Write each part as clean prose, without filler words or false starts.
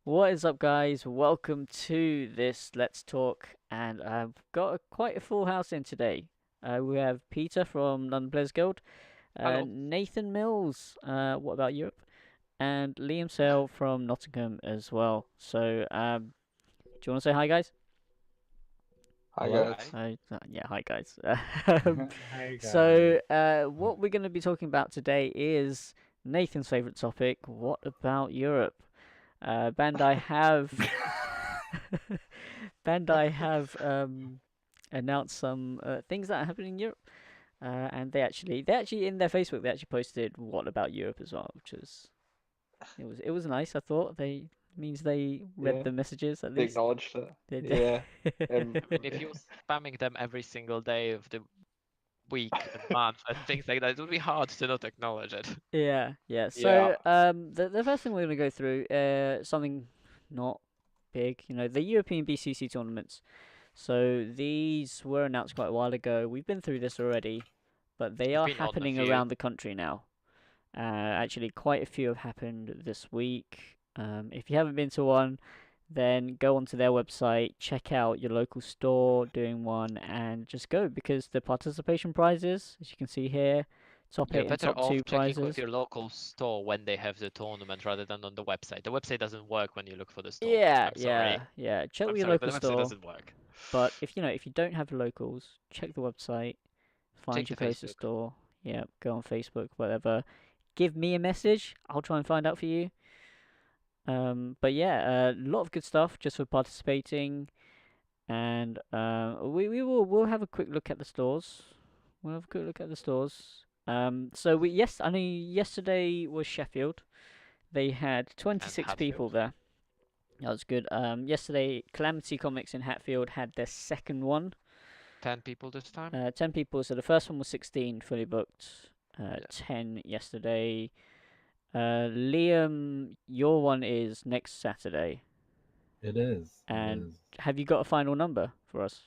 What is up, guys? Welcome to this Let's Talk, and I've got quite a full house in today. We have Peter from London Players Guild, Hello. Nathan Mills, What About Europe, and Liam Sale from Nottingham as well. Do you want to say hi, guys? Hi Hello? guys. Hi. Yeah, hi, guys. Hey guys. What we're going to be talking about today is Nathan's favorite topic. What about Europe? Bandai have Bandai have announced some things that are happening in Europe, and they actually in their Facebook they actually posted what about Europe as well, which is it was nice. I thought they means they read Yeah, the messages at they least. acknowledged it. They did. Yeah. Um, I mean, if you're spamming them every single day of the week and month and things like that, it would be hard to not acknowledge it. Yeah, yeah. yeah. The first thing we're gonna go through something not big, the European BCC tournaments. So these were announced quite a while ago. We've been through this already, but they I've are been on a happening few. around the country now. Actually, quite a few have happened this week. If you haven't been to one, then go onto their website, check out your local store doing one, and just go because the participation prizes, as you can see here, top You're eight and better top off two checking with prizes. your local store when they have the tournament rather than on the website. The website doesn't work when you look for the store. Yeah, I'm sorry. yeah, yeah. Check I'm with your sorry, but local the website store. doesn't work. But if you don't have locals, check the website, find Check the your closest Facebook. store. Yeah, go on Facebook, whatever. Give me a message. I'll try and find out for you. But yeah, a lot of good stuff just for participating, and we'll have a quick look at the stores. We'll have a quick look at the stores. I know yesterday was Sheffield. They had And 26 people Hatfield. there. That was good. Yesterday, Calamity Comics in Hatfield had their second one. 10 people this time? 10 people. So the first one was 16, fully booked. Yeah. 10 yesterday. Liam, your one is next Saturday. It is. It And is. have you got a final number for us?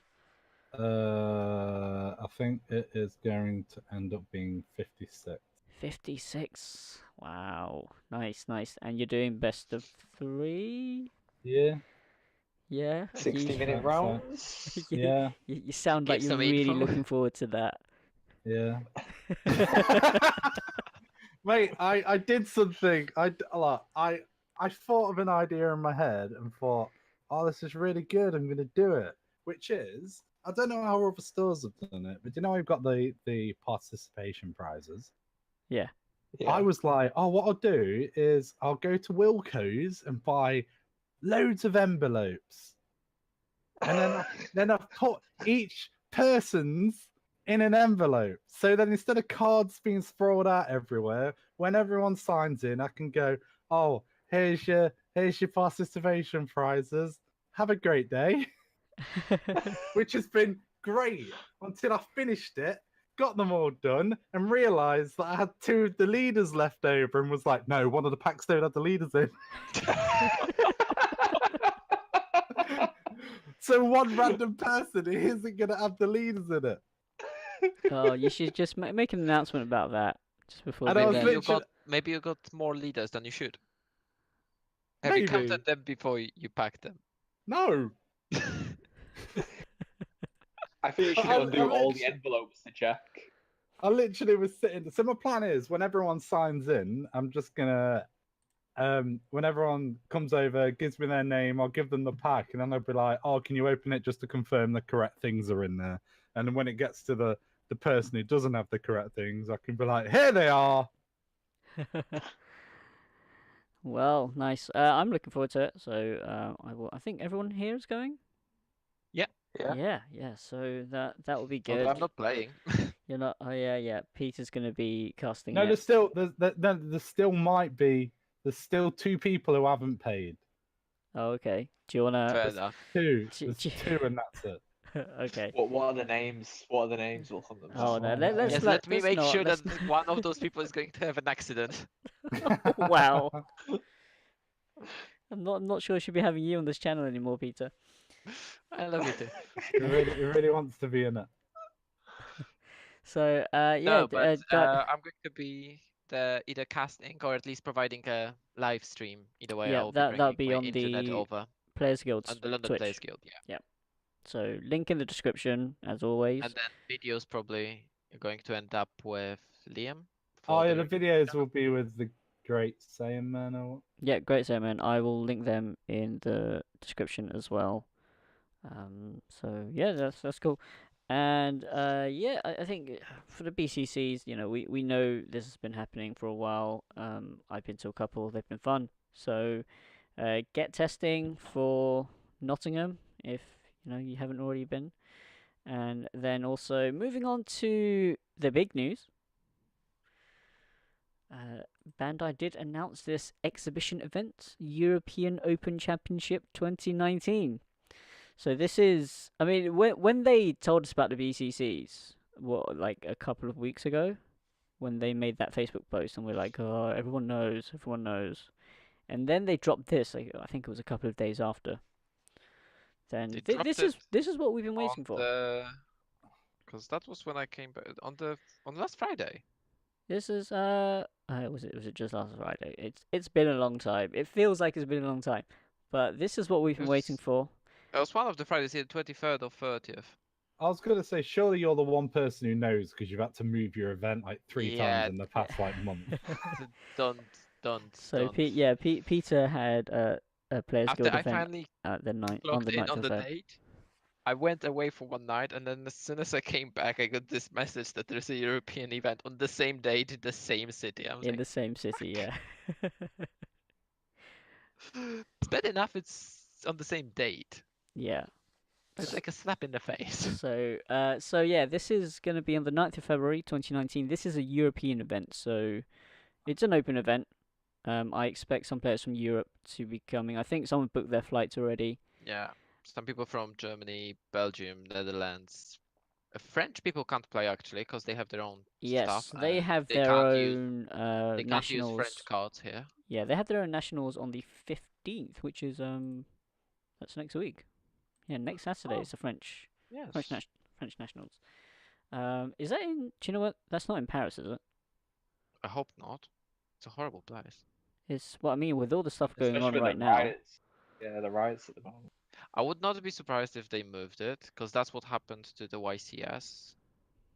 I think it is going to end up being 56. 56. Wow. Nice, nice. And you're doing best of three? Yeah. Yeah. 60-minute rounds. You, Yeah. you sound like Give you're some really info. looking forward to that. Yeah. Mate, I did something. I thought of an idea in my head and thought, oh, this is really good. I'm going to do it. Which is, I don't know how other stores have done it, but you know we've got the participation prizes. Yeah. I was like, oh, what I'll do is I'll go to Wilco's and buy loads of envelopes, and then I've put each person's in an envelope. So then instead of cards being sprawled out everywhere, when everyone signs in, I can go, oh, here's your participation prizes. Have a great day. Which has been great until I finished it, got them all done, and realised that I had two of the leaders left over and was like, no, one of the packs don't have the leaders in. So one random person isn't going to have the leaders in it. Oh, you should just make an announcement about that just before And the I was Maybe event. you literally, got maybe you got more leaders than you should. Have you maybe, counted them before you packed them? no. I think you should I undo all the literally, envelopes to check. I literally was sitting. So my plan is when everyone signs in, I'm just going to when everyone comes over, gives me their name, I'll give them the pack, and then I'll be like, "Oh, can you open it just to confirm the correct things are in there?" And then when it gets to the person who doesn't have the correct things, I can be like, "Here they are." Well, nice. I'm looking forward to it. So I think everyone here is going. Yeah. Yeah. Yeah, yeah. So that will be Although good. I'm not playing. You're not. Oh yeah, yeah. Peter's gonna be casting No, it. there still might be there's still two people who haven't paid. Oh, okay. Do you wanna? Fair There's enough. two. do- There's do- two, and that's it. okay. What are the names? What are the names? We'll hunt them Oh down. no. Yes, Let let me let's make not. sure Let's. that one of those people is going to have an accident. Wow. I'm not sure I should be having you on this channel anymore, Peter. I love you too. He really wants to be in it. So yeah. No, but Got. I'm going to be the either casting or at least providing a live stream. Either way, I Yeah, will be that'll bringing be my on internet the over Players Guild on the London Twitch. Players Guild. Yeah. So link in the description as always. And then videos probably are going to end up with Liam. Oh, for yeah, the the videos will be with the Great Saiyan Man. Or... Yeah, great segment. I will link them in the description as well. So yeah, that's cool. And yeah, I think for the BCCs, you know, we know this has been happening for a while. I've been to a couple; they've been fun. So get testing for Nottingham if you know you haven't already been. And then also moving on to the big news. Bandai did announce this exhibition event, European Open Championship 2019. So this is, I mean, when they told us about the BCCs, what, like a couple of weeks ago, when they made that Facebook post, and we're like, oh, everyone knows, and then they dropped this. Like, I think it was a couple of days after. Then this is what we've been waiting for. Because that was when I came back on last Friday. This is was it just last Friday? It's been a long time. It feels like it's been a long time, but this is what we've been waiting for. It was one of the Fridays, either 23rd or 30th. I was going to say, surely you're the one person who knows because you've had to move your event like 3 times in the past like month. don't. So Peter had a Players After Guild I event finally on the 9th on of the Feb. date, I went away for one night, and then as soon as I came back, I got this message that there's a European event on the same date in the same city. I was In like, the same city, yeah. it's bad enough it's on the same date. Yeah. It's like a slap in the face. So yeah, this is going to be on the 9th of February 2019. This is a European event, so it's an open event. I expect some players from Europe to be coming. I think someone booked their flights already. Yeah, some people from Germany, Belgium, Netherlands. French people can't play actually because they have their own stuff. Yes, they have they their can't own They can't nationals. use French cards here. Yeah, they have their own nationals on the 15th, which is that's next week. Yeah, next Saturday is the French French nationals. Is that in? Do you know what? That's not in Paris, is it? I hope not. It's a horrible place. It's what I mean with all the stuff going Especially on with right the now. riots. Yeah, the riots at the moment. I would not be surprised if they moved it, because that's what happened to the YCS.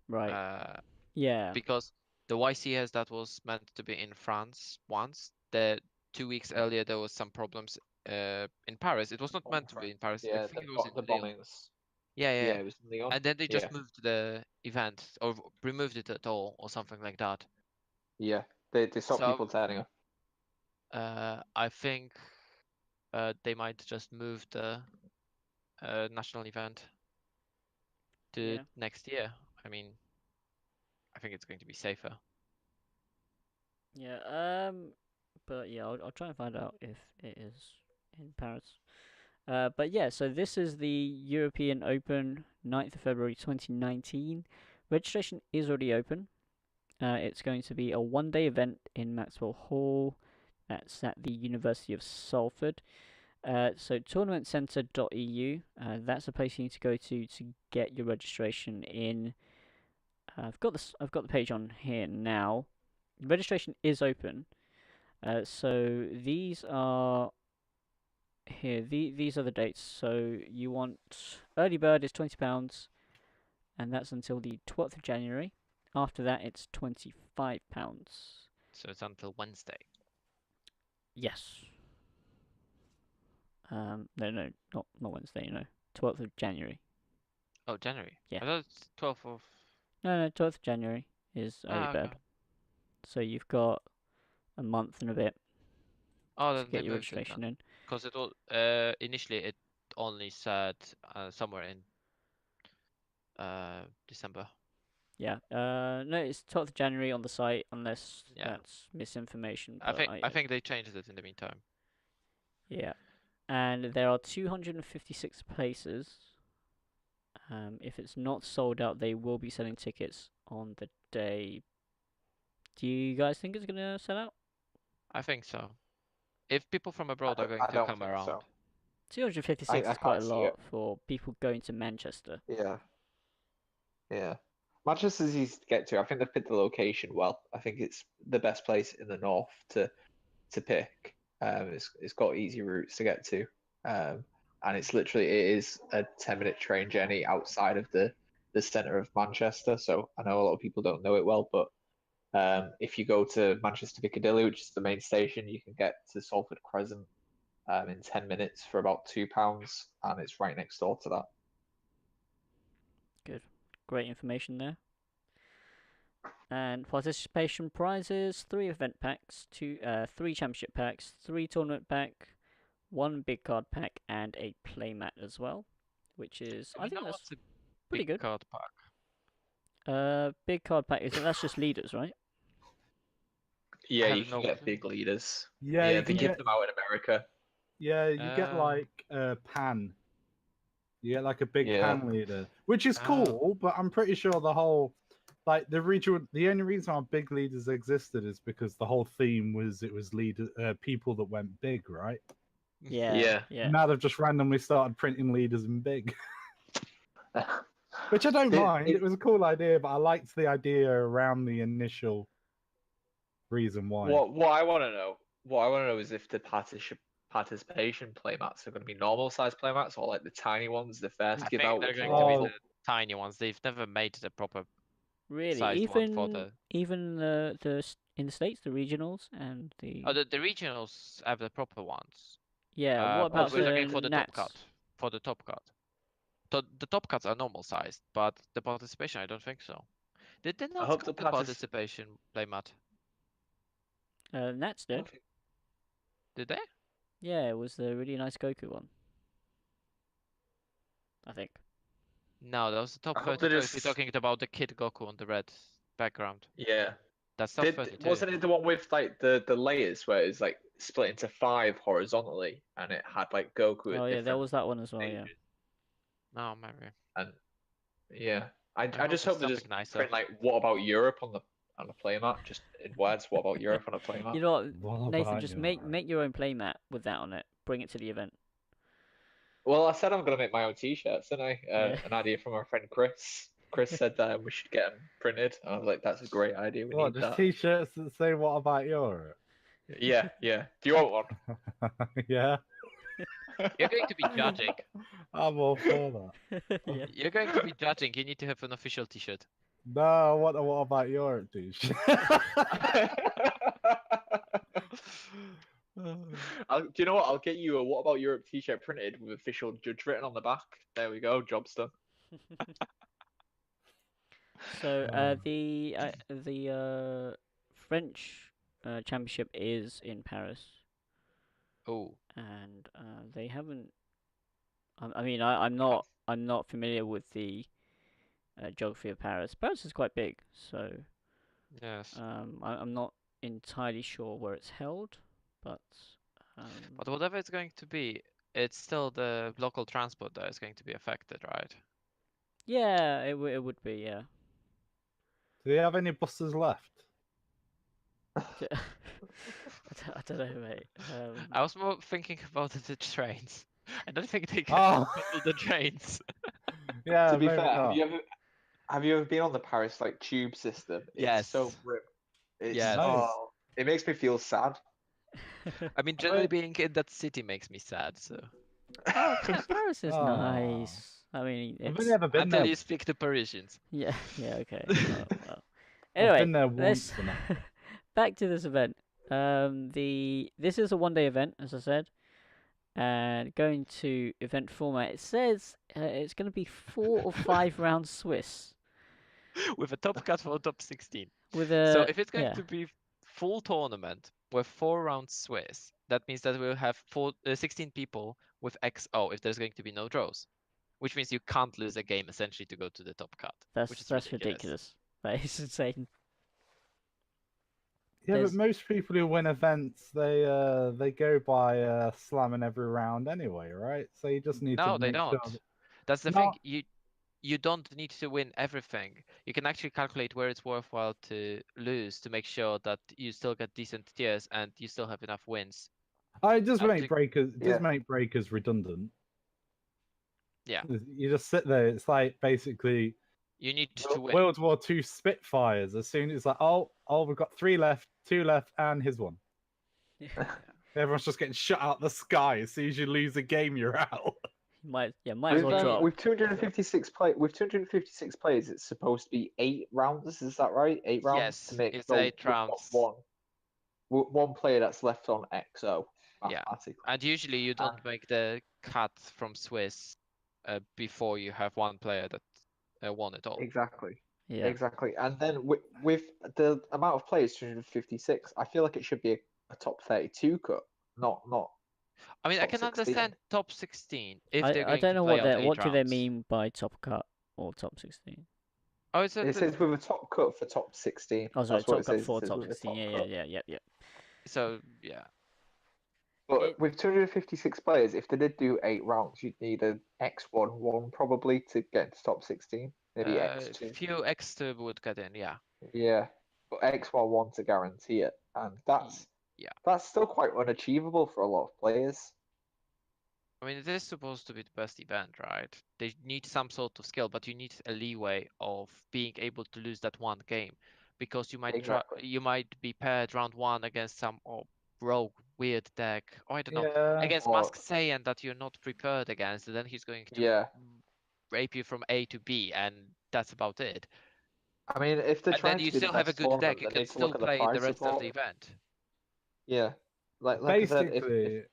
Right. Yeah. Because the YCS that was meant to be in France once, the 2 weeks earlier there was some problems in Paris. It was not meant to be in Paris. Yeah, I think it was the in Lyon. bombings. Yeah. It was in Lyon. And then they just moved the event or removed it at all or something like that. Yeah, they stopped people turning up. I think they might just move the national event to next year. I mean, I think it's going to be safer. Yeah. But yeah, I'll try and find out if it is in Paris. But yeah, so this is the European Open, 9th of February 2019. Registration is already open. It's going to be a one-day event in Maxwell Hall. That's at the University of Salford. So tournamentcentre.eu. That's a place you need to go to get your registration in. I've got the page on here now. Registration is open. So these are here. These are the dates. So you want early bird is £20, and that's until the 12th of January. After that, it's £25. So it's until Wednesday. Yes. No, not Wednesday. No, 12th of January. Oh, January. Yeah. I thought it's 12th of. No, 12th of January is early bird. Okay. So you've got a month and a bit to get your registration in. Because it was initially it only said somewhere in December. Yeah. No, it's 12th of January on the site, unless that's misinformation. I think they changed it in the meantime. Yeah. And there are 256 places. If it's not sold out, they will be selling tickets on the day. Do you guys think it's gonna sell out? I think so. If people from abroad are going to come around. So. 256 is quite a lot for people going to Manchester. Yeah. Manchester's easy to get to. I think they've picked the location well. I think it's the best place in the north to pick. It's got easy routes to get to, and it is a 10-minute train journey outside of the centre of Manchester. So I know a lot of people don't know it well, but if you go to Manchester Piccadilly, which is the main station, you can get to Salford Crescent in 10 minutes for about £2, and it's right next door to that. Good. Great information there. And participation prizes: 3 event packs, 3 championship packs, 3 tournament pack, 1 big card pack, and a playmat as well, which is I think that's pretty good. Card pack. Big card pack that's just leaders, right? Yeah, you can get big leaders. Yeah, they give them out in America. Yeah, you get like a pan. You get like a big pan leader, which is cool, but I'm pretty sure the whole, like the only reason our big leaders existed is because the whole theme was people that went big, right? Yeah. Now they've just randomly started printing leaders in big. Which I don't mind. It was a cool idea, but I liked the idea around the initial reason why. What I want to know is if the participation playmats are going to be normal size playmats or like the tiny ones, the fair to give out. They're going to be the tiny ones. They've never made the proper really even the in the States, the regionals and the the regionals have the proper ones. Yeah, what about we're looking for the top cut? For the top cut. The top cuts are normal sized, but the participation I don't think so. Did they not have the participation playmat? Nats did. Did they? Yeah, it was the really nice Goku one. I think. No, that was the top 32 if you're talking about the Kid Goku on the red background. Yeah. That's top 32. Wasn't it the one with like the layers where it's like split into 5 horizontally and it had like Goku at yeah, there was that one as well, yeah. No, maybe. And yeah. I just hope they just print like what about Europe on the playmat, just in words, what about Europe on a playmat? You know what, Nathan, just make your own playmat with that on it. Bring it to the event. Well, I said I'm going to make my own t-shirts, didn't I? An idea from our friend Chris. Chris said that we should get them printed. And I was like, that's a great idea. We need that. T-shirts that say what about Europe? Yeah. Do you want one? Yeah. You're going to be judging. I'm all for that. Yeah. You're going to be judging. You need to have an official t-shirt. No, I want a what about Europe t-shirt. Do you know what? I'll get you a what about Europe t-shirt printed with official judge written on the back. There we go. Job's done. So the French championship is in Paris. Oh. And they haven't. I mean, I'm not familiar with the geography of Paris. Paris is quite big, so yes. I'm not entirely sure where it's held, but whatever it's going to be, it's still the local transport that is going to be affected, right? Yeah, it would be, yeah. Do they have any buses left? I don't know, mate. I was more thinking about the trains. I don't think they can handle the trains. Yeah. To be fair, have you ever been on the Paris like tube system? Yes. It's so grim. Yes. It makes me feel sad. I mean, generally being in that city makes me sad. So. Oh, Paris is nice. I mean, it's... I've never been until there. you speak to Parisians. Yeah. Okay. Well. Anyway, I've been there once. Back to this event. This is a one-day event, as I said, and going to event format. It says it's going to be 4 or 5 rounds Swiss with a top cut for top 16. So if it's going to be full tournament with 4 rounds Swiss, that means that we'll have 16 people with XO if there's going to be no draws, which means you can't lose a game essentially to go to the top cut. That's ridiculous. That is insane. Yeah, but most people who win events, they go by slamming every round anyway, right? So you just need to. No, they don't. That's the thing. You don't need to win everything. You can actually calculate where it's worthwhile to lose to make sure that you still get decent tiers and you still have enough wins. It does make breakers redundant. Yeah. You just sit there. It's like basically You need to win. World War II Spitfires. As soon as like, oh, we've got 3 left, 2 left, and here's 1. Everyone's just getting shot out the sky. As soon as you lose a game, you're out. Might as well drop. With 256 players, it's supposed to be 8 rounds. Is that right? 8 rounds Yes, to make it's 8 rounds. One player that's left on XO. Yeah, and usually you don't make the cut from Swiss before you have one player that won it all. Exactly. Yeah. Exactly. And then with the amount of players, 256, I feel like it should be a top 32 cut, not. I mean, I can 16. understand top 16 if I they're going don't to know play out what 8 do they rounds. mean by top cut or top 16. Oh, It says with a top cut for top 16. Oh, sorry, That's what top it cut says. for It says top with a 16. cut. Yeah. So yeah. But with 256 players, if they did do 8 rounds, you'd need an X1 probably to get to top 16. Maybe X2. Few X2 would get in, yeah. Yeah, but X1 to guarantee it, and that's still quite unachievable for a lot of players. I mean, it is supposed to be the best event, right? They need some sort of skill, but you need a leeway of being able to lose that one game, because you might you might be paired round 1 against some rogue weird deck, or I don't know, against Mask Saiyan that you're not prepared against, and then he's going to rape you from A to B, and that's about it. I mean, if they're trying to be the still have a good deck, you they can need to still look at the play prize the rest support. of the event. Yeah, like Basically, I said, if...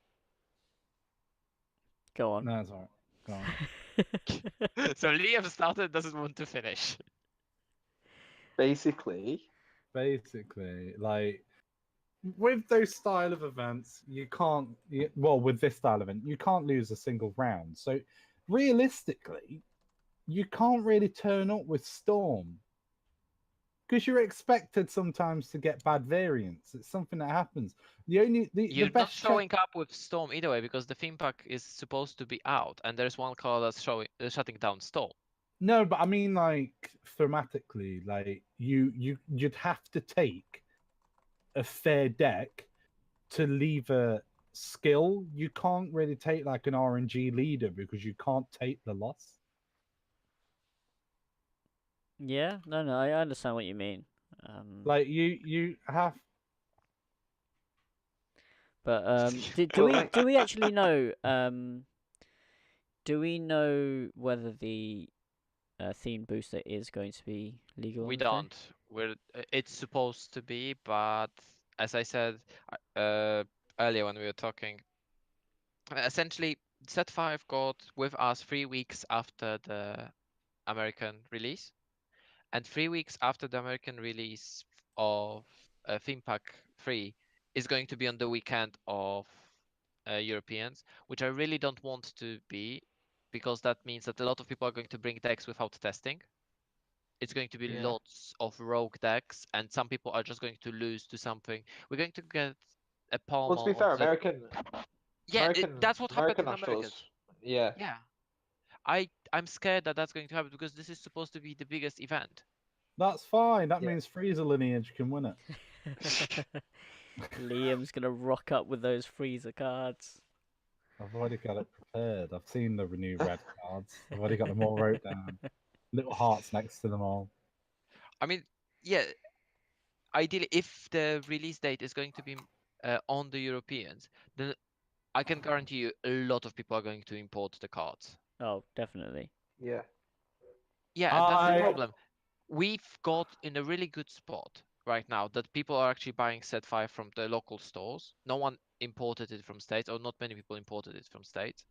Go on. No, it's alright. Go on. So Liam started, doesn't want to finish. Basically, like with those style of events, you can't. Well, with this style of event, you can't lose a single round. So, realistically, you can't really turn up with Storm because you're expected sometimes to get bad variants. It's something that happens. You're not showing up with Storm either way, because the theme pack is supposed to be out, and there's one card that's shutting down Storm. No, but I mean, like thematically, like you'd have to take a fair deck to leave a skill. You can't really take like an RNG leader because you can't take the loss. Yeah, no, I understand what you mean. Like you have. But do we actually know? Do we know whether the themed booster is going to be legal? We don't. It's supposed to be, but as I said earlier when we were talking, essentially Set 5 got with us 3 weeks after the American release, and 3 weeks after the American release of Theme Pack 3 is going to be on the weekend of Europeans, which I really don't want to be, because that means that a lot of people are going to bring decks without testing. It's going to be lots of rogue decks, and some people are just going to lose to something. We're going to get a palm. Well, to be fair, American. That's what happened in America. Yeah. I'm scared that that's going to happen, because this is supposed to be the biggest event. That's fine. That means Freezer lineage can win it. Liam's gonna rock up with those Freezer cards. I've already got it prepared. I've seen the renewed red cards. I've already got them all wrote down. Little hearts next to them all. I mean, ideally, if the release date is going to be on the Europeans, then I can guarantee you a lot of people are going to import the cards. Oh, definitely. Yeah. Yeah, and that's the problem. We've got in a really good spot right now that people are actually buying Set 5 from the local stores. No one imported it from States, or not many people imported it from States.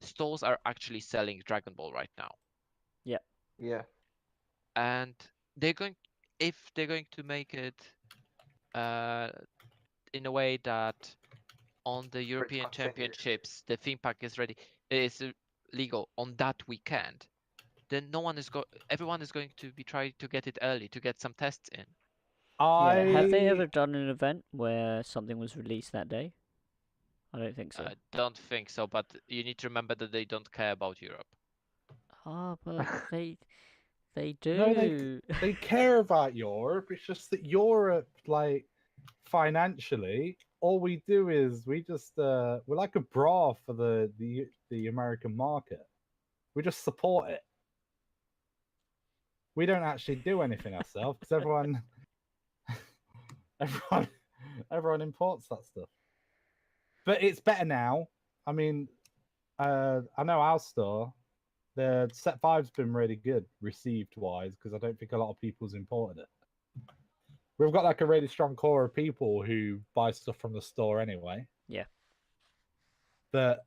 Stores are actually selling Dragon Ball right now. Yeah. Yeah. And if they're going to make it in a way that on the European Championships the theme pack is legal on that weekend, then everyone is going to be trying to get it early to get some tests in. Have they ever done an event where something was released that day? I don't think so. I don't think so, but you need to remember that they don't care about Europe. But they do. No, they care about Europe. It's just that Europe, like, financially, all we do is we just we're like a bra for the American market. We just support it. we don't actually do anything ourselves because everyone imports that stuff. But it's better now. I mean, I know our store, the Set 5's been really good received wise because I don't think a lot of people's imported it. We've got like a really strong core of people who buy stuff from the store anyway. Yeah. But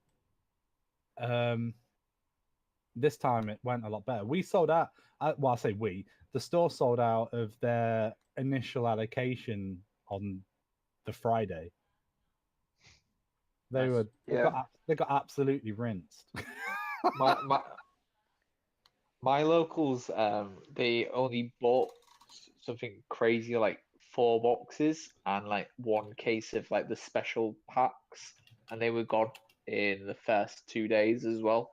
this time it went a lot better. We sold out. Well, I say we. The store sold out of their initial allocation on the Friday. They Nice. they got absolutely rinsed. My locals, they only bought something crazy like 4 boxes and like 1 case of like the special packs, and they were gone in the first 2 days as well.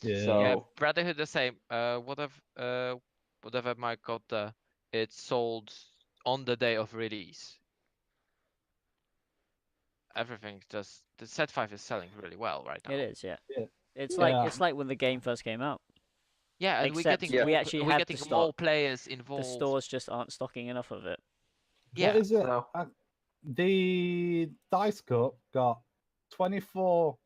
Yeah. So Yeah, Brotherhood the same. Whatever Mike got there, it sold on the day of release. Everything just the set 5 is selling really well right now. It is, yeah. Yeah. It's Yeah. like when the game first came out. Yeah, and Except we're getting we actually we're have getting the more stock. players The involved. stores just aren't stocking enough of it. Yeah. What is it? No. The Dice Cup got 24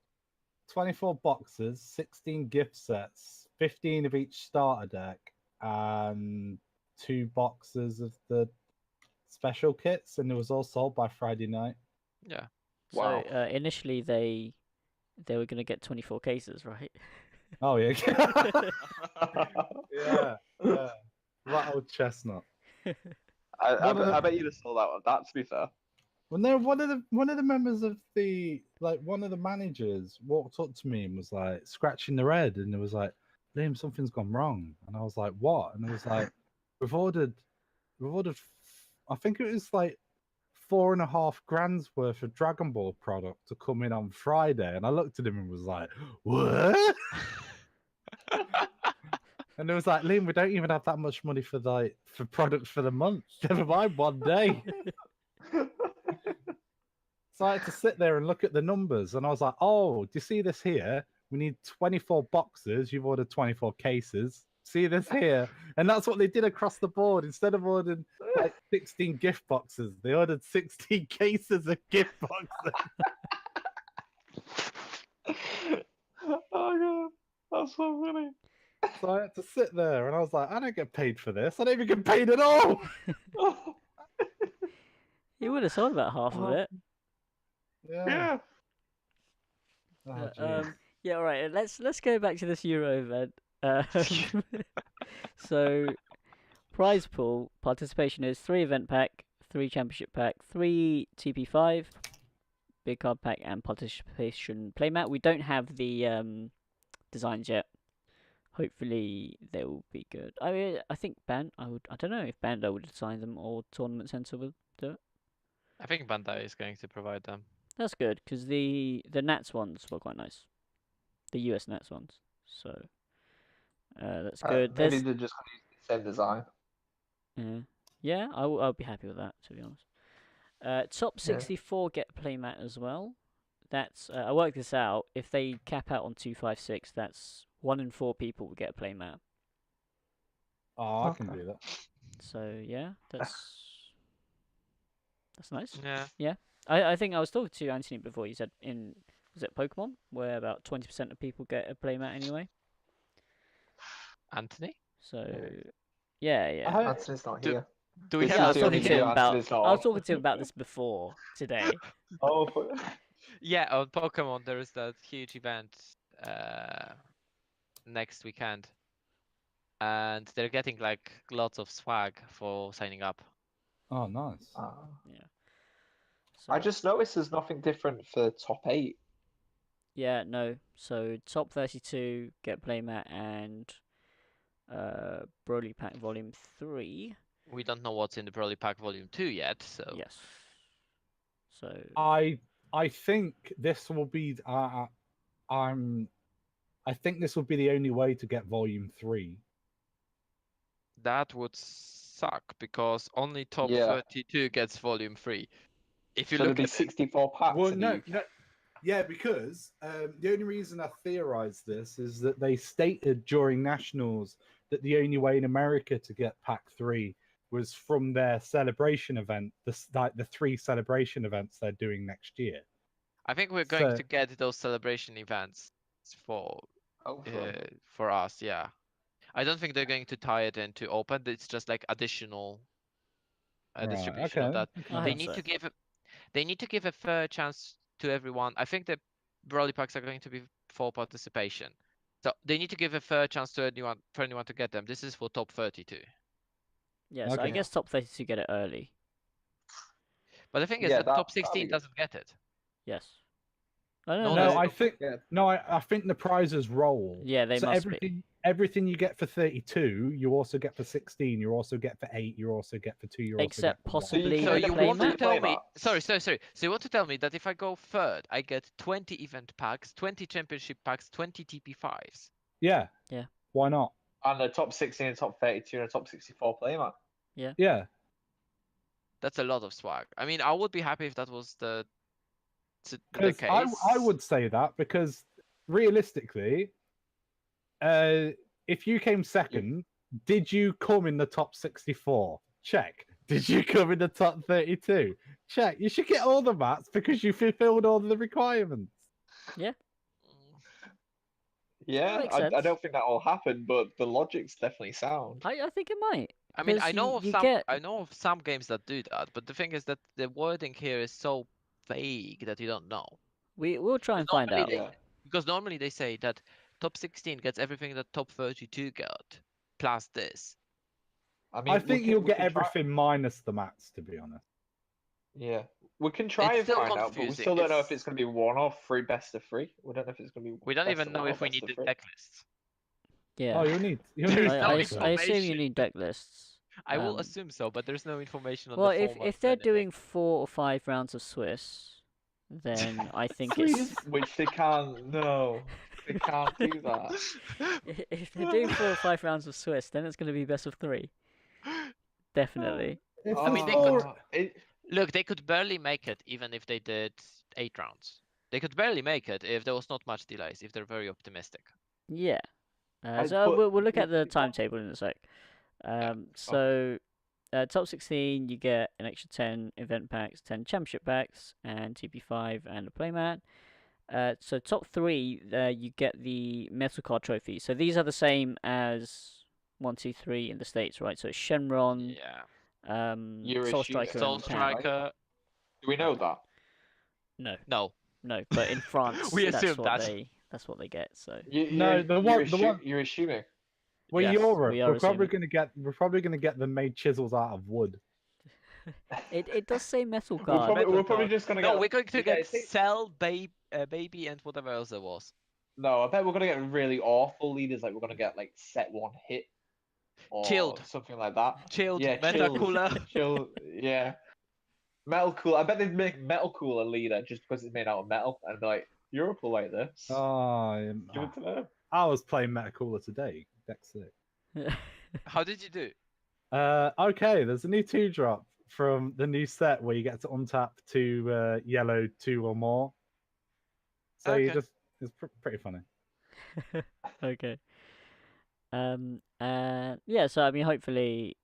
boxes, 16 gift sets, 15 of each starter deck, and 2 boxes of the special kits, and it was all sold by Friday night. Yeah. Wow. So initially they were gonna get 24 cases, right? Oh yeah, yeah. That old chestnut. I bet you'd have sold out of that, to be fair. Well, no, one of the members of one of the managers walked up to me and was like scratching their head, and it was like, Liam, something's gone wrong, and I was like, what? And it was like, we've ordered, I think it was like $4.5 grand worth of Dragon Ball product to come in on Friday, and I looked at him and was like, what? And it was like, Liam, we don't even have that much money for products for the month. Never mind 1 day. So I had to sit there and look at the numbers, and I was like, oh, do you see this here? We need 24 boxes. You've ordered 24 cases. See this here? And that's what they did across the board. Instead of ordering like 16 gift boxes, they ordered 16 cases of gift boxes. Oh god, that's so funny. So I had to sit there, and I was like, I don't get paid for this. I don't even get paid at all. You would have sold about half of it. Yeah. Oh, yeah, all right. Let's go back to this Euro event. So, prize pool participation is 3 event pack, 3 championship pack, 3 TP5, big card pack, and participation playmat. We don't have the designs yet. Hopefully they will be good. I mean, I think I don't know if Bandai would design them or Tournament Center will do it. I think Bandai is going to provide them. That's good because the Nats ones were quite nice, the US Nats ones. So that's good. Maybe they're just going to use the same design. Yeah, I'll be happy with that, to be honest. Top 64 get playmat as well. That's I worked this out. If they cap out on 256, that's 1 in 4 people will get a playmat. Oh, I can do that. So yeah, that's nice. Yeah. I think I was talking to Anthony before. He said was it Pokemon where about 20% of people get a playmat anyway. Anthony? So yeah. Anthony's not here. Do we This have? I is was the talking only to him video about. Anthony's not I was on. talking to him about this before today. Oh, Yeah, on Pokemon there is that huge event next weekend, and they're getting like lots of swag for signing up. Oh, nice. Yeah. I So, just noticed there's nothing different for top 8. yeah, no. So top 32 get playmat and Broly Pack Volume 3. We don't know what's in the Broly Pack Volume 2 yet, so Yes. So I think this will be. I think this will be the only way to get Volume 3. that would suck because only top Yeah. 32 gets Volume 3. If you Should it look be at 64 packs? Well, and no, you- no. Yeah, because the only reason I theorized this is that they stated during Nationals that the only way in America to get Pack 3 was from their celebration event, like the 3 celebration events they're doing next year. I think we're going So- to get those celebration events for Hopefully. for us. Yeah, I don't think they're going to tie it into open. It's just like additional Right, distribution of okay, that. okay. I They hope need so. to give they need to give a fair chance to everyone. I think the Broly packs are going to be for participation, so they need to give a fair chance to anyone to get them. This is for top 32. Yeah, so I Okay. guess top 32 get it early. But the thing is Yeah, that that- top that'll be 16 good. doesn't get it. Yes. I don't No, know. No, no, I think Yeah. I think the prizes roll. Yeah, they So must be. everything you get for 32, you also get for 16, you also get for 8, you also get for 2, you also Except get for 1. possibly So the you play want to mat. tell me? Playmats. Sorry. So you want to tell me that if I go third, I get 20 event packs, 20 championship packs, 20 TP5s. Yeah. Yeah. Why not? And the top 16, top 32, and a top 64 playmat. Yeah. That's a lot of swag. I mean, I would be happy if that was the Because case. I would say that because realistically, if you came second, did you come in the top 64? Check. Did you come in the top 32? Check. You should get all the mats because you fulfilled all the requirements. Yeah, makes I sense. don't think that will happen, but the logic's definitely sound. I think it might. I mean, I Because know of you some. get- I know of some games that do that, but the thing is that the wording here is so vague that you don't know. We'll try and Because find normally out. they- Because normally they say that top 16 gets everything that top 32 got, plus this. I mean, I we think can- you'll we get can try- everything minus the mats, to be honest. Yeah, we can try It's and still find out, but we confusing, still don't know if it's- it's going to be one or three best of three. We don't know if it's going to be. We don't best even of know one or if we best need of the three. deck lists. Yeah. Oh, you'll need There's no decks, I though. assume you information. need deck lists. I will Um, assume so, but there's no information on Well, the if format. if they're doing 4 or 5 rounds of Swiss, then I think it's Which they can't. No, they can't do that. if they're doing 4 or 5 rounds of Swiss, then it's going to be best of 3. Definitely. If I mean, it's they could- four- Look, they could barely make it even if they did 8 rounds. They could barely make it if there was not much delays, if they're very optimistic. Yeah. I So put- we'll look at the it- timetable in a sec. So top 16, you get an extra 10 event packs, 10 championship packs, and TP5 and a playmat. So top 3, you get the metal card trophy. So these are the same as 1, 2, 3 in the States, right? So it's Shenron, Yeah. You're Soul a shooter. Striker, Soul and Pan. Striker. Do we know that? No, No. but in France, We that's assumed what that. that's what they get. So No, the one- You're assuming. well, Yes, Europe, we are we're probably assuming. gonna get them made chisels out of wood. it does say metal We're card. probably, Metal we're probably card. just going to No, get. we're going to yeah, get it's- Cell, Baby, and whatever else there was. No, I bet we're going to get really awful leaders. Like we're going to get like set one hit. Or Chilled. something like that. Chilled, Yeah, Meta chilled. Cooler. Chill, yeah. Metal Cooler. I bet they'd make Metal Cooler leader just because it's made out of metal, and be like, Europe will like this. Oh, Give it to them. I was playing Metacooler today. Deck 6. How did you do? Okay, there's a new 2-drop from the new set where you get to untap 2 yellow 2 or more. So you Okay. just it's pretty funny. Okay. Yeah, so I mean, hopefully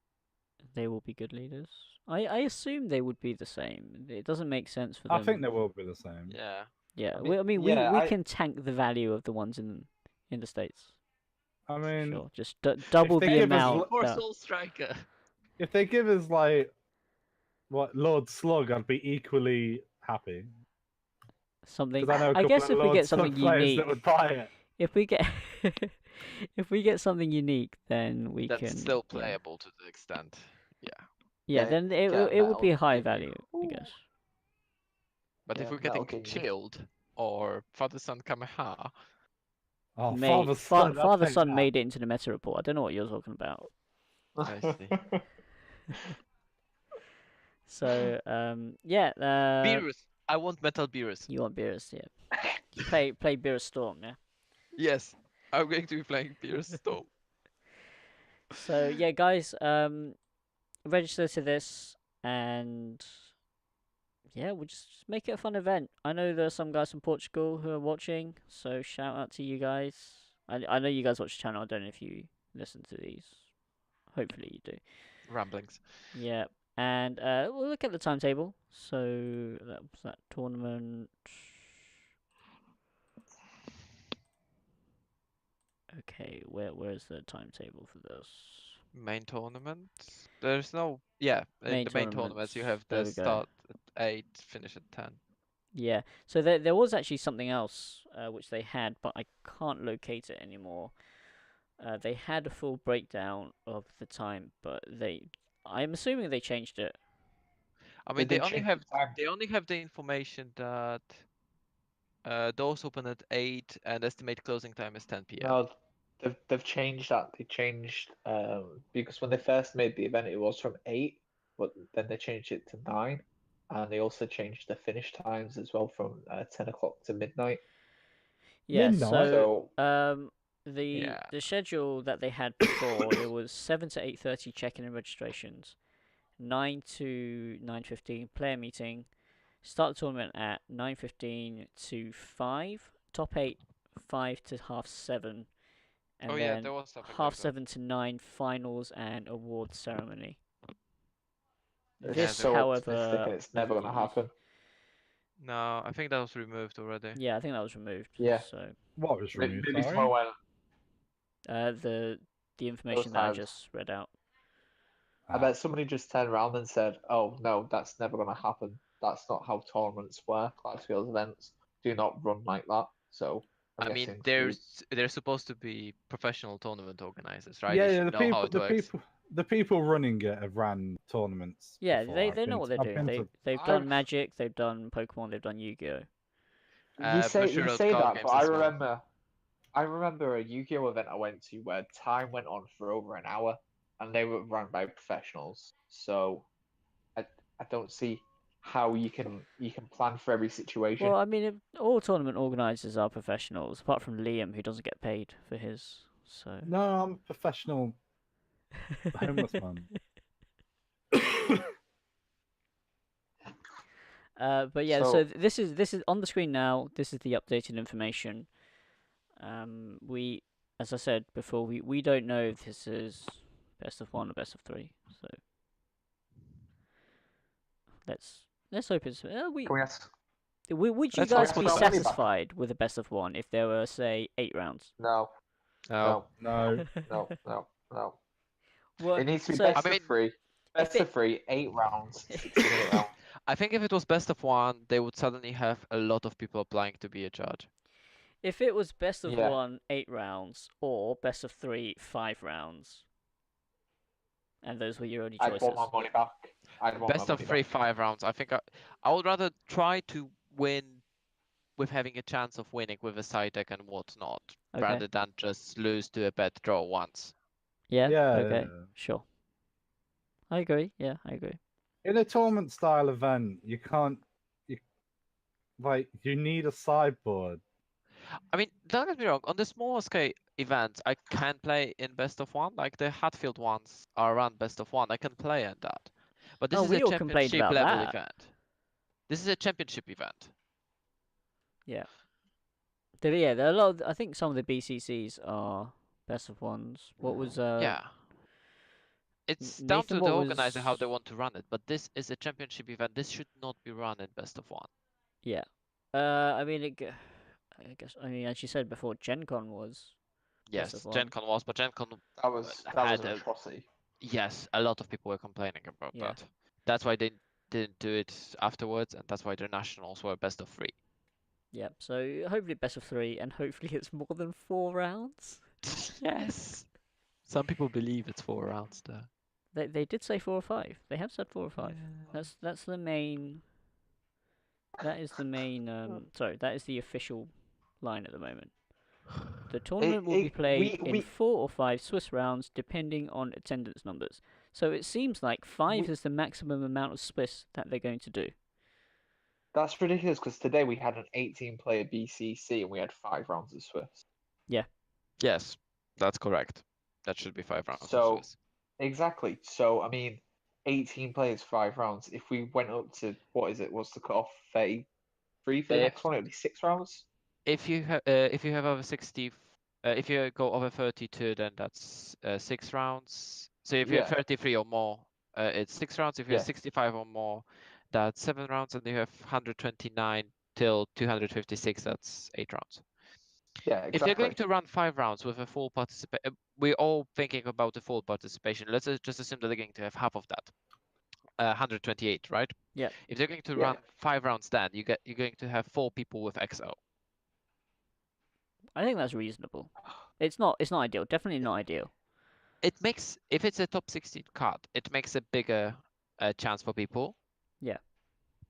they will be good leaders. I assume they would be the same. It doesn't make sense for them. I think they will be the same. Yeah. Yeah, I mean, we yeah, can tank the value of the ones in the States. I mean, Sure, just double they the give us amount. Or that- Soul Striker. if they give us like what Lord Slug, I'd be equally happy. something. 'Cause I know a I couple guess of if we Lord get Slug something players unique, that would buy it. if we get if we get something unique, then we That's can still yeah. playable to the extent. Yeah, Yeah, then get it would be metal high king. value, I Ooh. guess. But if Yeah, we're Metal getting King. Chilled or Father Son Kameha, Oh, Mate, Father Son, I'll Father take Son that. made it into the meta report. I don't know what you're talking about. I see. So yeah, Beerus. I want Metal Beerus. you want Beerus, yeah. Play Beerus Storm, yeah. Yes. I'm going to be playing Beerus Storm. So yeah, guys, register to this, and yeah, we'll just make it a fun event. I know there are some guys from Portugal who are watching, so shout out to you guys. I know you guys watch the channel. I don't know if you listen to these. Hopefully you do. Ramblings. Yeah, and we'll look at the timetable. So that was that tournament. Okay, where's the timetable for this? Main tournament. There's no. Yeah, in Main the main tournaments you have there the we go. start at 8, finish at 10. Yeah, so there was actually something else which they had, but I can't locate it anymore. They had a full breakdown of the time, but I'm assuming they changed it. I mean, Did they change the time? they only have the information that doors open at 8 and estimated closing time is 10 p.m. No, they've changed that. They changed because when they first made the event, it was from 8, but then they changed it to 9, and they also changed the finish times as well from 10 o'clock to midnight. Yeah, Midnight? so So Yeah. the schedule that they had before, it was 7 to 8:30 check-in and registrations, 9 to 9:15 player meeting, start the tournament at 9:15 to 5, top 8 5 to half 7, and Oh yeah, then there was something half like that. 7 to 9 finals and award ceremony. it's This, there so was- optimistic, however, and it's never going to happen. No, I think that was removed already. yeah, I think that was removed. Yeah. So What was removed? Maybe Sorry? tomorrow when the information that I times. just read out. I Ah. bet somebody just turned around and said, "Oh no, that's never going to happen. That's not how tournaments work. Large scale events do not run like that." So I'm I mean, guessing they're supposed to be professional tournament organizers, right? Yeah, They yeah. should know how it works. The people running it have ran tournaments. Yeah, before. they I've know been what to- they're I've doing. been to- They've I've- done Magic, they've done Pokemon, they've done Yu-Gi-Oh. you say Bushiroad you say card that, but games as well. I remember a Yu-Gi-Oh event I went to where time went on for over an hour, and they were run by professionals. So I don't see how you can plan for every situation. Well, I mean, all tournament organizers are professionals, apart from Liam, who doesn't get paid for his. So. No, I'm a professional homeless man. But yeah, so So- this is on the screen now. This is the updated information. We, as I said before, we don't know if this is best of 1 or best of 3. So let's hope it's. Can we ask? Would you Let's hope guys for be the best. satisfied with a best of 1 if there were, say, 8 rounds? No, No. no, No. no. Well, It needs to be so- best I mean, of 3. Best it- of 3, 8 rounds, 16-minute round. I think if it was best of 1, they would suddenly have a lot of people applying to be a judge. If it was best of Yeah. 1, 8 rounds, or best of 3, 5 rounds, and those were your only I'd choices. want my money back. I'd want Best my of money 3, back. 5 rounds. I think I would rather try to win with having a chance of winning with a side deck and whatnot, Okay. rather than just lose to a bad draw once. Yeah. Yeah. Okay. Sure. I agree. Yeah, I agree. In a tournament style event, you can't. You need a sideboard. I mean, don't get me wrong, on the smaller scale events, I can play in best of 1. Like the Hatfield ones are run best of 1. I can play in that. But this Oh, is we a all complained championship about level that. event. This is a championship event. Yeah, there are a lot. I think some of the BCCs are best of 1s. What was Yeah. It's down Nathan, to what the organizer how was- they want to run it, but this is a championship event. This should not be run in best of 1. Yeah. I mean, I guess. I mean, as you said before, Gen Con was. Yes, of 1. Gen Con was, but Gen Con, That was had an a- atrocity. yes, a lot of people were complaining about Yeah. that. That's why they didn't do it afterwards, and that's why their nationals were best of 3. Yeah. So hopefully best of 3, and hopefully it's more than 4 rounds. Yes. Some people believe it's 4 rounds though. They did say 4 or 5. They have said 4 or 5. That's the main. That is the main. Sorry, that is the official line at the moment. The tournament will be played in 4 or 5 Swiss rounds, depending on attendance numbers. So it seems like 5 is the maximum amount of Swiss that they're going to do. That's ridiculous because today we had an 18-player BCC and we had 5 rounds of Swiss. Yes, that's correct. That should be 5 rounds. of So- Swiss. Exactly. So I mean, 18 players, 5 rounds. If we went up to what's the cutoff? 33 for the next one. It'd be 6 rounds. If you have over 60, if you go over 32, then that's 6 rounds. So if you're Yeah. 33 or more, it's 6 rounds. If you're Yeah. 65 or more, that's 7 rounds, and you have 129 till 256. That's 8 rounds. Yeah, exactly. If they're going to run 5 rounds with a full participation, we're all thinking about the full participation. Let's just assume that they're going to have half of that, 128, right? Yeah. If they're going to Yeah. run 5 rounds, then you're going to have 4 people with XO. I think that's reasonable. It's not ideal. Definitely not ideal. It makes, if it's a top 16 card, it makes a bigger chance for people. Yeah.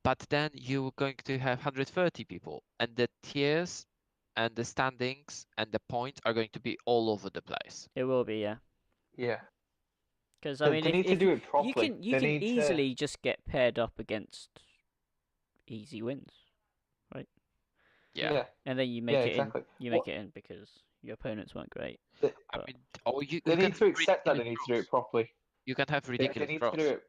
But then you're going to have 130 people, and the tiers and the standings and the points are going to be all over the place. It will be, yeah. Yeah. Because I mean, they need to do it properly. you can easily just get paired up against easy wins, right? Yeah. And then you make it exactly. in. You make it in because your opponents weren't great. I mean, or you They can need to have accept that they ridiculous need to do draws. it properly. You can have ridiculous They need draws. to do it.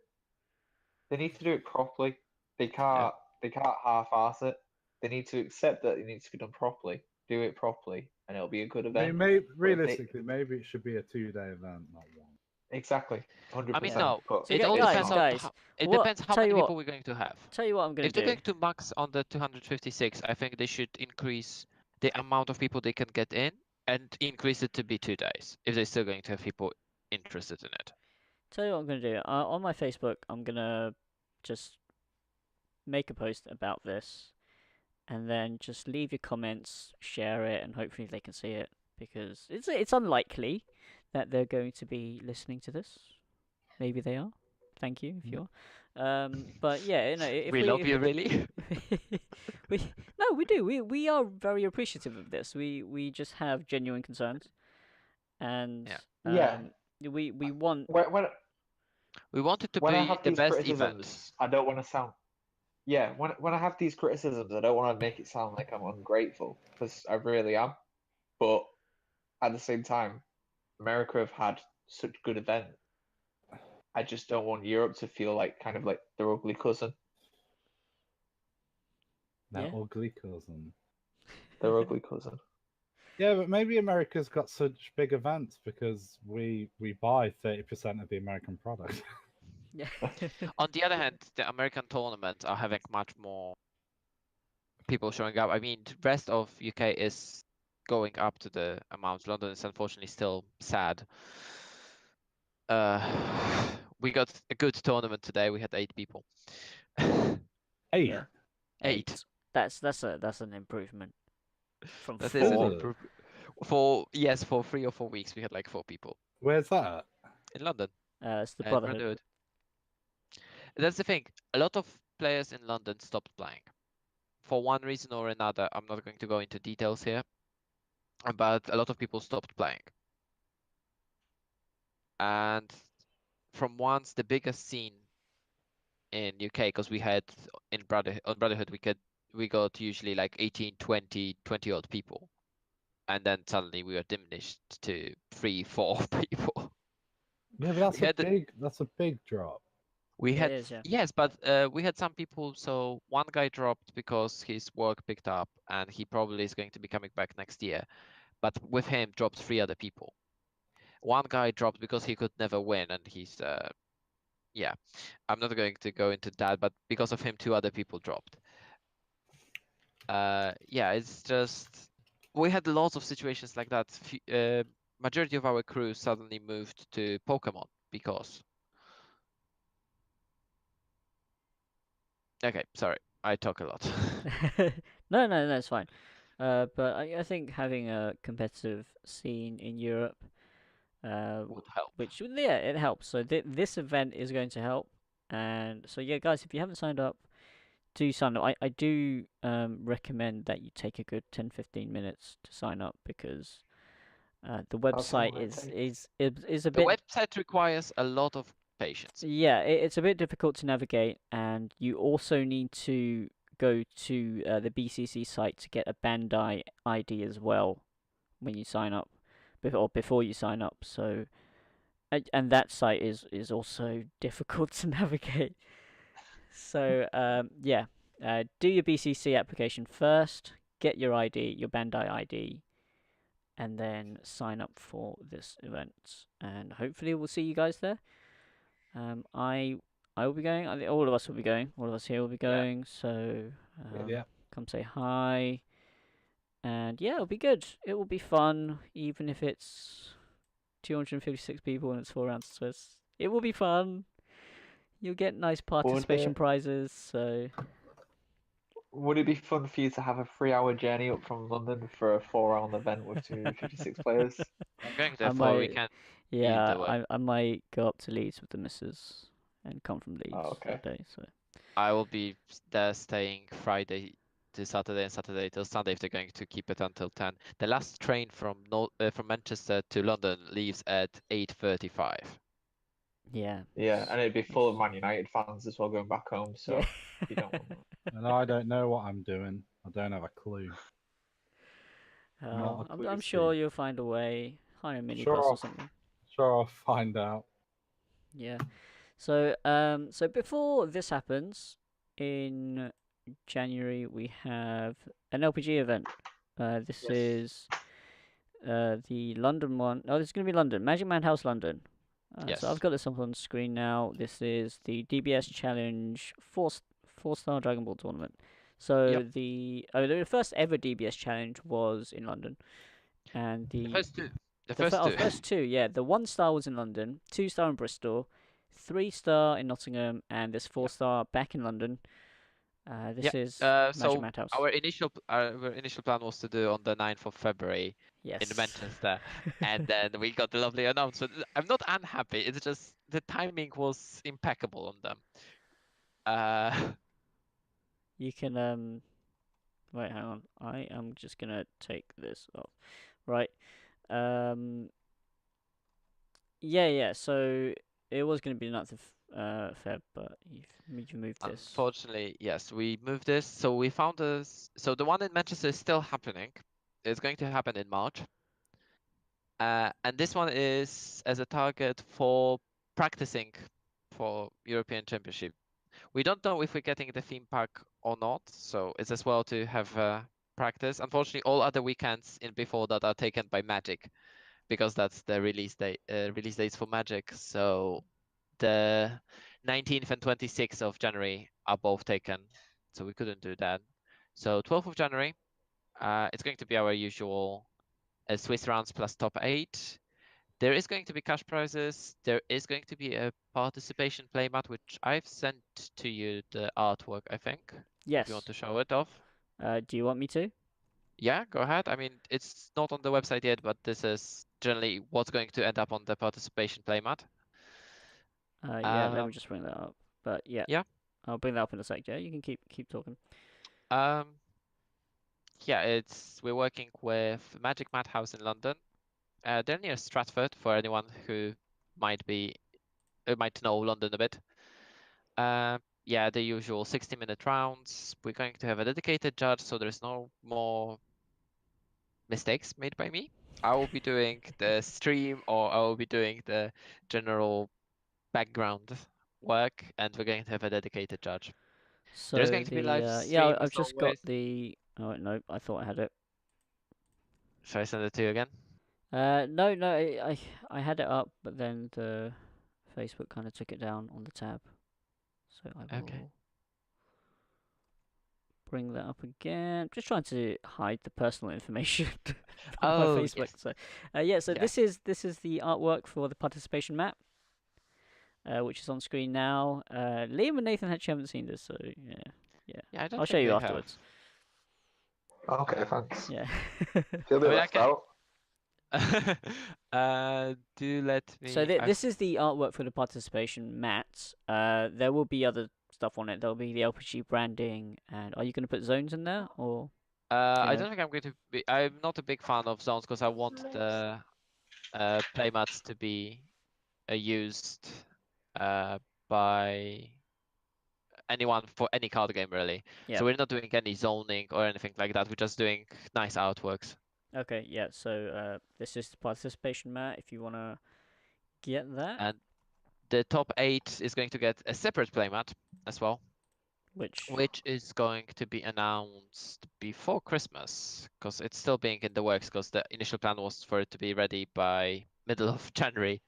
They need to do it properly. They can't. They can't half-ass it. They need to accept that it needs to be done properly. Do it properly, and it'll be a good I event. mean, realistically, maybe it should be a 2-day event, not one. Exactly. 100%. I mean, no. So It all guys, depends on guys, it what- depends how tell many you what- people we're going to have. Tell you what I'm going If to they're do. going to max on the 256, I think they should increase the amount of people they can get in and increase it to be 2 days if they're still going to have people interested in it. Tell you what I'm going to do. On my Facebook, I'm going to just make a post about this, and then just leave your comments, share it, and hopefully they can see it, because it's unlikely that they're going to be listening to this. Maybe they are. Thank you if you are. But yeah, you know, if we love you, really. we do. We are very appreciative of this. We just have genuine concerns, and we want. We want it to when I be have the these best criticisms, event. I don't want to sound. Yeah, when I have these criticisms, I don't want to make it sound like I'm ungrateful, because I really am. But at the same time, America have had such good event. I just don't want Europe to feel like kind of like their ugly cousin. That Yeah. ugly cousin. Their ugly cousin. Yeah, but maybe America's got such big events because we buy 30% of the American product. Yeah. On the other hand, the American tournaments are having much more people showing up. I mean, the rest of UK is going up to the amount. London is unfortunately still sad. We got a good tournament today. We had 8 people. 8. Yeah. 8. That's an improvement from That 4. is an Four. improvement. For 3 or 4 weeks, we had like 4 people Where's that? in London. It's the And Brotherhood. That's the thing. A lot of players in London stopped playing. For one reason or another, I'm not going to go into details here, but a lot of people stopped playing. And from once the biggest scene in UK, because we had on Brotherhood, we got usually like 18, 20 odd people. And then suddenly we were diminished to 3, 4 people. Yeah, but We had that's a big drop. We It had is, yeah. yes, but we had some people. So one guy dropped because his work picked up, and he probably is going to be coming back next year. But with him dropped 3 other people. One guy dropped because he could never win, and he's yeah. I'm not going to go into that, but because of him, 2 other people dropped. Yeah, it's just we had lots of situations like that. Majority of our crew suddenly moved to Pokemon because. Okay, sorry, I talk a lot. No, it's fine. But I think having a competitive scene in Europe, Would help. which yeah, it helps. So this event is going to help, and so yeah, guys, if you haven't signed up, do sign up. I do recommend that you take a good 10-15 minutes to sign up, because the website is a The bit. website requires a lot of patience. Yeah, it's a bit difficult to navigate, and you also need to go to the BCC site to get a Bandai ID as well when you sign up, before you sign up. So and that site is also difficult to navigate. So yeah, do your BCC application first. Get your ID, your Bandai ID, and then sign up for this event. And hopefully we'll see you guys there. I will be going. I think all of us will be going. All of us here will be going. So Yeah. come say hi. And yeah, it'll be good. It will be fun, even if it's 256 people and it's 4 rounds of Swiss. It will be fun. You'll get nice participation prizes. So Would it be fun for you to have a 3-hour journey up from London for a 4-round event with 256 players? I'm going I there for a might, weekend yeah, either way. I might go up to Leeds with the missus and come from Leeds Oh, okay. that day. So I will be there staying Friday to Saturday and Saturday till Sunday if they're going to keep it until 10. The last train from from Manchester to London leaves at 8:35. yeah, Yeah, and it'd be full of Man United fans as well going back home, so yeah. you don't want that. And I don't know what I'm doing. I don't have a clue. Not a clue, I'm sure Steve. you'll find a way. Hire a minibus Sure, or something. sure, I'll find out. Yeah. So so before this happens in January, we have an LPG event. This Yes. is the London one. Oh, this is gonna be London, Magic Man House London. Yes. So I've got this up on screen now. This is the DBS Challenge four-star Dragon Ball tournament. So Yep. the first ever DBS Challenge was in London, and The first two. The the first two. first two, yeah. The 1-star was in London, 2-star in Bristol, 3-star in Nottingham, and this 4-star back in London. This is Magic So Madhouse. our initial plan was to do on the 9th of February Yes. in Manchester, and then we got the lovely announcement. I'm not unhappy. It's just the timing was impeccable on them. You can wait, hang on. I am just gonna take this off. Right. Yeah. So it was gonna be the 9th of Feb, but you moved this. Unfortunately, yes, we moved this. So we found this. So the one in Manchester is still happening. It's going to happen in March. And this one is as a target for practicing for European Championship. We don't know if we're getting the theme pack or not, so it's as well to have practice. Unfortunately, all other weekends in before that are taken by Magic, because that's the release dates for Magic. So the 19th and 26th of January are both taken, so we couldn't do that. So 12th of January, it's going to be our usual Swiss rounds plus top 8. There is going to be cash prizes. There is going to be a participation playmat, which I've sent to you the artwork, I think. Yes. If you want to show it off. Do you want me to? Yeah, go ahead. I mean, it's not on the website yet, but this is generally what's going to end up on the participation playmat. Yeah, let me just bring that up. But yeah. Yeah. I'll bring that up in a sec. Yeah, you can keep talking. Yeah, we're working with Magic Madhouse in London. They're near Stratford for anyone who might know London a bit. Yeah, the usual 60-minute rounds. We're going to have a dedicated judge, so there's no more mistakes made by me. I will be doing the stream, or I will be doing the general background work, and we're going to have a dedicated judge. So there's going to be live yeah, stream I've as just always. got the. Oh no, I thought I had it. Shall I send it to you again? No, I had it up, but then the Facebook kind of took it down on the tab. So I will bring that up again. Just trying to hide the personal information on my Facebook. Yes. So yeah, so this is the artwork for the participation map, which is on screen now. Liam and Nathan actually haven't seen this, so yeah. I'll show you afterwards. Okay, thanks. Yeah. Feel a bit left out. Do let me. So this is the artwork for the participation mat. There will be other stuff on it. There'll be the LPG branding, and are you going to put zones in there, or? I don't think I'm going to be. I'm not a big fan of zones because I want the playmats to be used by anyone for any card game really. Yeah. So we're not doing any zoning or anything like that. We're just doing nice artworks. Okay, yeah. So this is the participation mat. If you want to get that. And the top 8 is going to get a separate playmat as well, which is going to be announced before Christmas, because it's still being in the works, because the initial plan was for it to be ready by middle of January,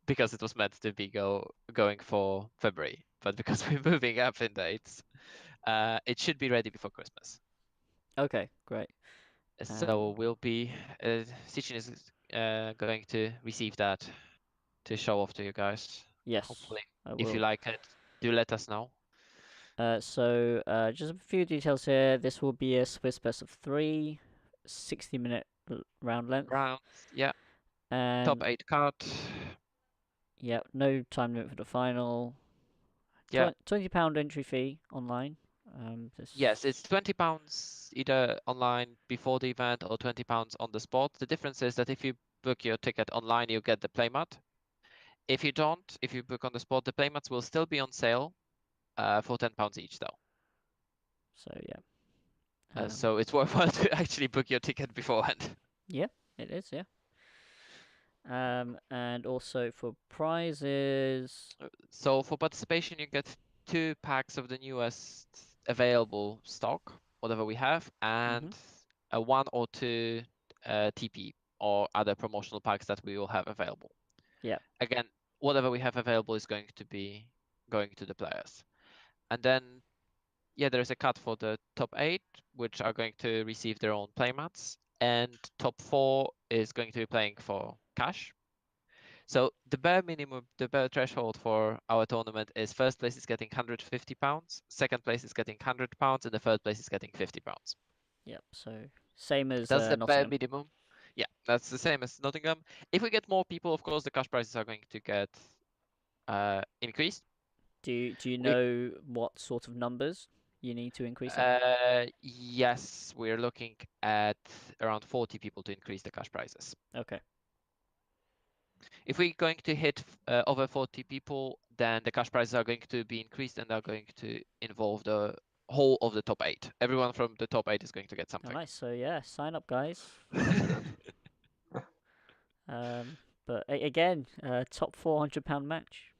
because it was meant to be going for February. But because we're moving up in dates, it should be ready before Christmas. Okay, great. So we'll be, Sitchin is going to receive that to show off to you guys. Yes, Hopefully, I if you will. like it, do let us know. So just a few details here. This will be a Swiss best of 3, 60-minute round length. Rounds, yeah. And Top 8 card. yeah, no time limit for the final. Yeah. £20 entry fee online. Yes, it's £20 either online before the event or £20 on the spot. The difference is that if you book your ticket online, you get the playmat. If you don't, if you book on the spot, the playmats will still be on sale for £10 each, though. So yeah. So it's worthwhile to actually book your ticket beforehand. Yeah, it is. Yeah. And also for prizes. So for participation, you get 2 packs of the newest available stock, whatever we have, and a 1 or 2 TP or other promotional packs that we will have available. Yeah. Again, whatever we have available is going to be going to the players. And then, yeah, there is a cut for the top 8, which are going to receive their own playmats, and top 4 is going to be playing for cash. So the bare minimum, the bare threshold for our tournament is first place is getting £150, second place is getting £100, and the third place is getting £50. Yep. So same as That's the bare Nottingham. minimum. Yeah, that's the same as Nottingham. If we get more people, of course, the cash prizes are going to get increased. Do you know what sort of numbers you need to increase it? Yes, we're looking at around 40 people to increase the cash prizes. Okay. If we're going to hit over 40 people, then the cash prizes are going to be increased and are going to involve the whole of the top 8. Everyone from the top 8 is going to get Oh, something. nice. So yeah, sign up, guys. But again, top £400 match.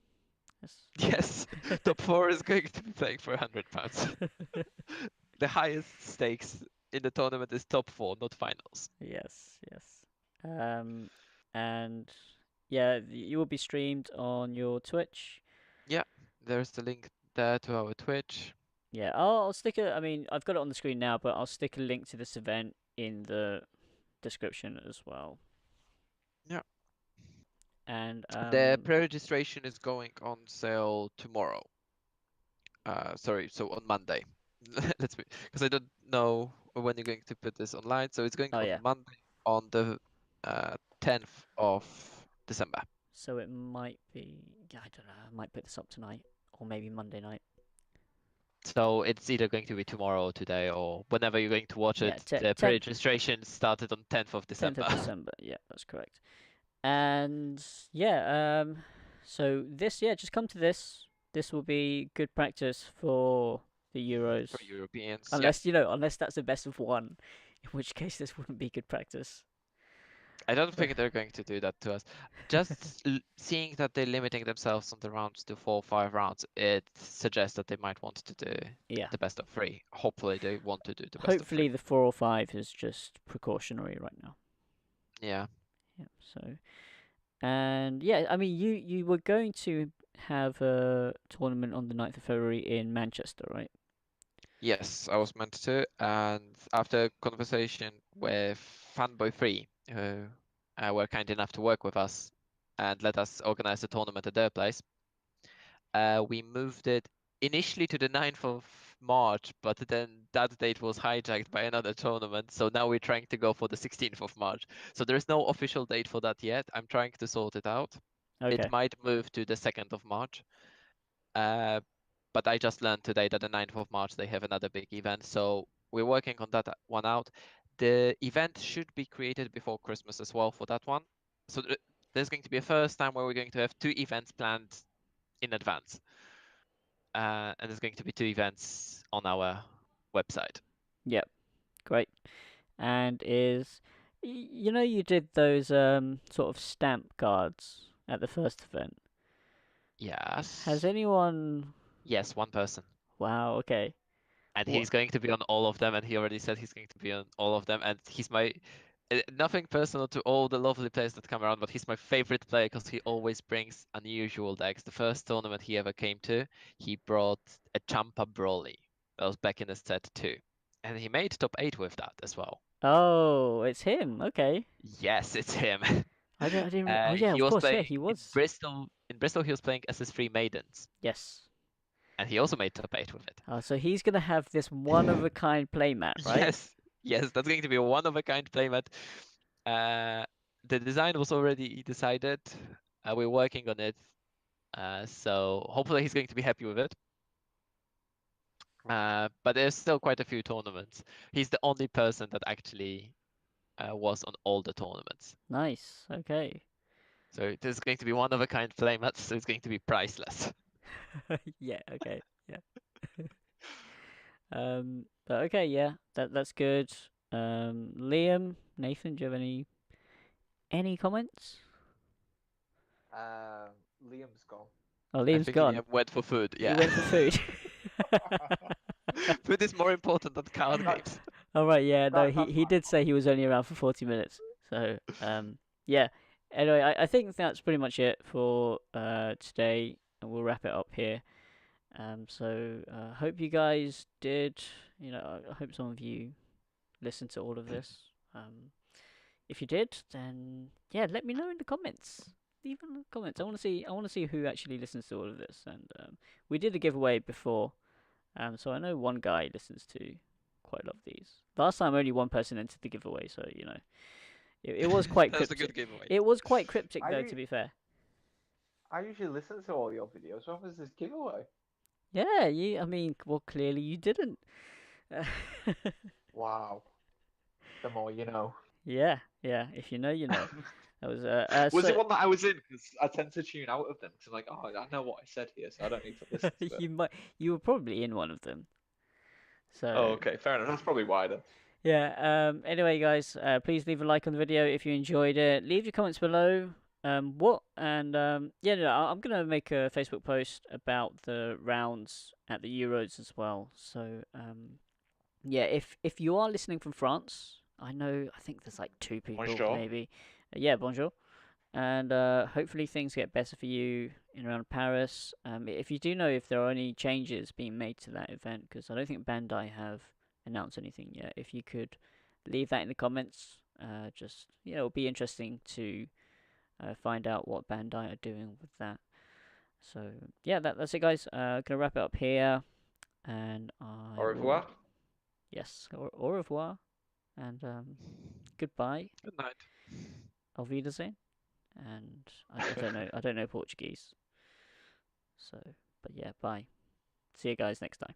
Yes, top 4 is going to be playing for £100. The highest stakes in the tournament is top 4, not finals. Yes. And yeah, you will be streamed on your Twitch. Yeah, there's the link there to our Twitch. Yeah, I'll stick I mean, I've got it on the screen now, but I'll stick a link to this event in the description as well. Yeah. And the pre-registration is going on sale tomorrow. Sorry, so on Monday. Let's be, because I don't know when you're going to put this online. So it's going on Monday on the 10th of December. So it might be, I don't know, I might put this up tonight or maybe Monday night. So it's either going to be tomorrow or today or whenever you're going to watch it. The pre-registration started on 10th of December. 10th of December, yeah, that's correct. And yeah, so this, just come to this. This will be good practice for the Euros. For Europeans. Unless, unless that's a best of 1, in which case this wouldn't be good practice. I don't think they're going to do that to us. Just seeing that they're limiting themselves on the rounds to 4 or 5 rounds, it suggests that they might want to do the best of 3. Hopefully they want to do the best of 3. Hopefully the 4 or 5 is just precautionary right now. Yeah. Yeah, so... And yeah, I mean, you were going to have a tournament on the 9th of February in Manchester, right? Yes, I was meant to. And after conversation with Fanboy3, who were kind enough to work with us and let us organize the tournament at their place, we moved it initially to the 9th of March, but then that date was hijacked by another tournament. So now we're trying to go for the 16th of March. So there's no official date for that yet. I'm trying to sort it out. Okay. It might move to the 2nd of March. But I just learned today that the 9th of March, they have another big event. So we're working on that one out. The event should be created before Christmas as well for that one. So there's going to be a first time where we're going to have 2 events planned in advance. And there's going to be 2 events on our website. Yep, great. And you did those sort of stamp cards at the first event. Yes. Has anyone? Yes, one person. Wow. Okay. And Wha- he's going to be on all of them, and he already said he's going to be on all of them. And he's my nothing personal to all the lovely players that come around, but he's my favorite player because he always brings unusual decks. The first tournament he ever came to, he brought a Champa Broly. That was back in the set 2, and he made top 8 with that as well. Oh, it's him. Okay. Yes, it's him. I didn't. Oh yeah, He of was course. Yeah, playing he in was. Bristol. In Bristol, he was playing SS3 Maidens, Yes. and he also made top 8 with it. So he's gonna have this one of a kind playmat, right? Yes, yes, that's going to be a one of a kind playmat. The design was already decided. We're working on it. So hopefully he's going to be happy with it. But there's still quite a few tournaments. He's the only person that actually was on all the tournaments. Nice. Okay. So there's going to be one of a kind playmat, so it's going to be priceless. Yeah. Okay. Yeah. But okay. Yeah. That's good. Liam, Nathan, do you have any comments? Liam's gone. Oh, I Liam's think gone. Liam went for food. He Yeah. went for food. Food is more important than card games. All right, yeah, no, That's he did say he was only around for 40 minutes. So, yeah. Anyway, I think that's pretty much it for today, and we'll wrap it up here. So hope you guys did. I hope some of you listened to all of this. If you did, then yeah, let me know in the comments. Leave in the comments. I want to see. I want to see who actually listens to all of this. And we did a giveaway before. So I know one guy listens to quite a lot of these. Last time only one person entered the giveaway, so it was quite That's a cryptic. good giveaway. It was quite cryptic I though, u- to be fair. I usually listen to all your videos. When was this giveaway? Yeah, I mean, well, clearly you didn't. Wow. The more you know. Yeah. If you know, you know. That was Was so it one that I was in? Because I tend to tune out of them. Because I'm like, oh, I know what I said here, so I don't need to listen to it. you were probably in one of them. So Oh, okay, fair enough. That's probably why then. yeah. Anyway, guys, please leave a like on the video if you enjoyed it. Leave your comments below. I'm gonna make a Facebook post about the rounds at the Euros as well. So yeah, if you are listening from France, I think there's like 2 people Bonjour. maybe. Yeah, bonjour. And hopefully things get better for you in around Paris. If you do know if there are any changes being made to that event, because I don't think Bandai have announced anything yet. If you could leave that in the comments, it'll be interesting to find out what Bandai are doing with that. So yeah, that's it, guys. Gonna wrap it up here, and Au revoir. Yes, au revoir, and goodbye. Good night. Auf Wiedersehen. And I don't know. I don't know Portuguese. So, but yeah, bye. See you guys next time.